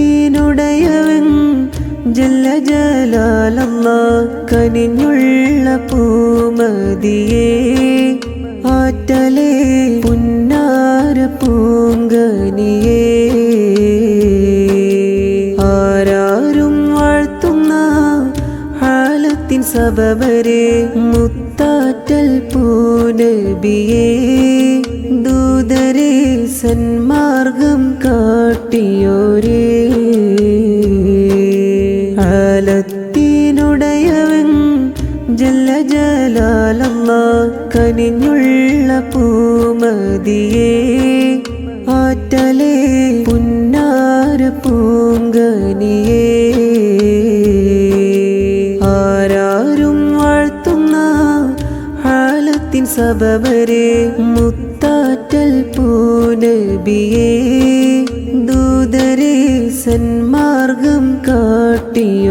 ആലത്തിനുടയവൻ ജല്ല ജലാലല്ലാഹ് കനിഞ്ഞുള്ള പൂമതിയേ ആറ്റലേ പുന്നാര പൂങ്കനിയേ ആരാരും വാഴ്ത്തുന്ന ഹാലത്തിൻ സബബരെ മുത്താറ്റൽ പൂനബിയേ ദൂതരെ സന്മാർഗം കാട്ടിയോരേ ആലത്തിനുടയവൻ ജല്ല ജലാലല്ലാഹ് കനിഞ്ഞുള്ള പൂമതിയേ ആറ്റലേ പുന്നാര പൂങ്കനിയേ ആരാരും വാഴ്ത്തുന്ന ഹാലത്തിൻ സബബരെ മുത്താറ്റൽ പൂനബിയേ ദൂതരെ സന്മാർഗം കാട്ടിയോ